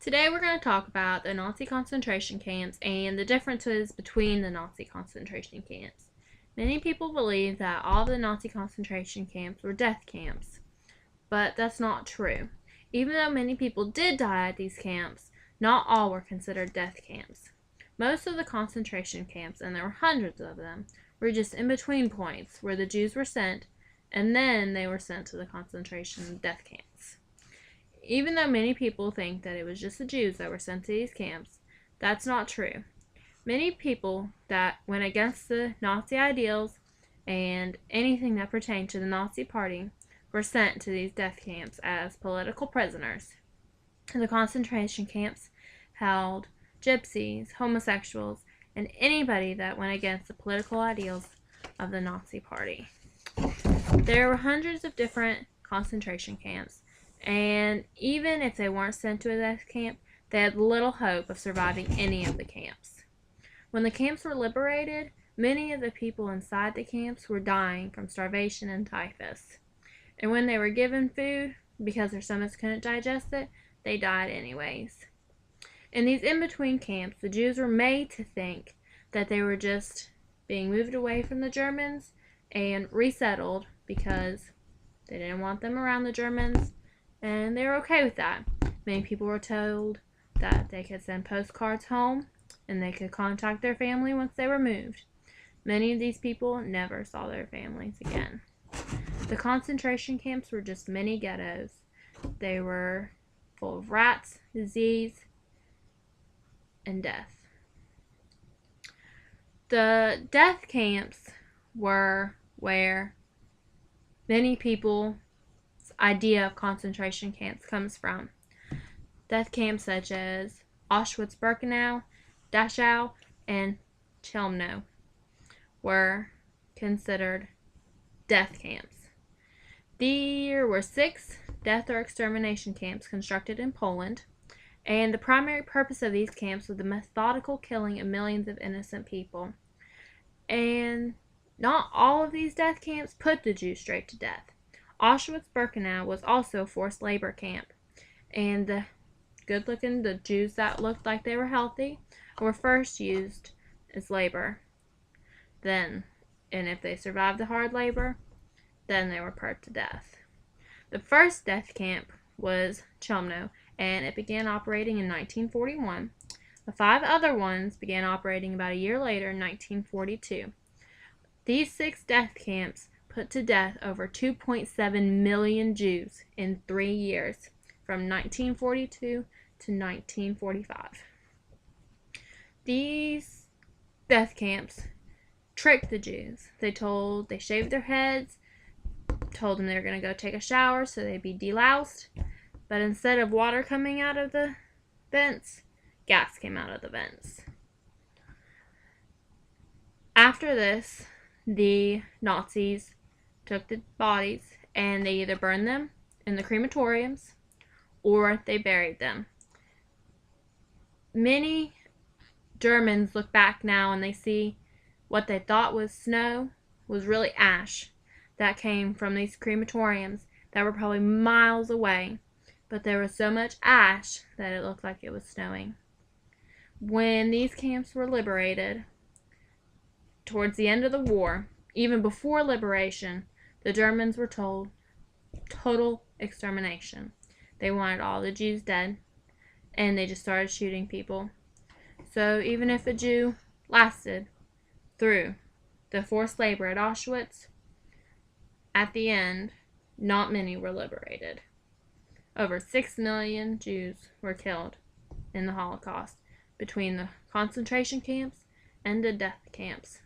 Today we're going to talk about the Nazi concentration camps and the differences between the Nazi concentration camps. Many people believe that all of the Nazi concentration camps were death camps, but that's not true. Even though many people did die at these camps, not all were considered death camps. Most of the concentration camps, and there were hundreds of them, were just in-between points where the Jews were sent, and then they were sent to the concentration death camps. Even though many people think that it was just the Jews that were sent to these camps, that's not true. Many people that went against the Nazi ideals and anything that pertained to the Nazi Party were sent to these death camps as political prisoners. The concentration camps held gypsies, homosexuals, and anybody that went against the political ideals of the Nazi Party. There were hundreds of different concentration camps, and even if they weren't sent to a death camp, they had little hope of surviving any of the camps. When the camps were liberated, many of the people inside the camps were dying from starvation and typhus. And when they were given food, because their stomachs couldn't digest it, they died anyways. In these in-between camps, the Jews were made to think that they were just being moved away from the Germans and resettled because they didn't want them around the Germans, and they were okay with that. Many people were told that they could send postcards home and they could contact their family once they were moved. Many of these people never saw their families again. The concentration camps were just mini ghettos. They were full of rats, disease, and death. The death camps were where many people's idea of concentration camps comes from. Death camps such as Auschwitz-Birkenau, Dachau, and Chelmno were considered death camps. There were 6 death or extermination camps constructed in Poland, and the primary purpose of these camps was the methodical killing of millions of innocent people. And not all of these death camps put the Jews straight to death. Auschwitz-Birkenau was also a forced labor camp, and the Jews that looked like they were healthy were first used as labor. And if they survived the hard labor, then they were put to death. The first death camp was Chelmno, and it began operating in 1941. The 5 other ones began operating about a year later in 1942. These 6 death camps put to death over 2.7 million Jews in 3 years, from 1942 to 1945. These death camps tricked the Jews. They shaved their heads, told them they were going to go take a shower so they'd be deloused, but instead of water coming out of the vents, gas came out of the vents. After this, the Nazis took the bodies and they either burned them in the crematoriums or they buried them. Many Germans look back now and they see what they thought was snow was really ash that came from these crematoriums that were probably miles away, but there was so much ash that it looked like it was snowing. When these camps were liberated, towards the end of the war, even before liberation, the Germans were told total extermination. They wanted all the Jews dead, and they just started shooting people. So even if a Jew lasted through the forced labor at Auschwitz, at the end, not many were liberated. Over 6 million Jews were killed in the Holocaust between the concentration camps and the death camps.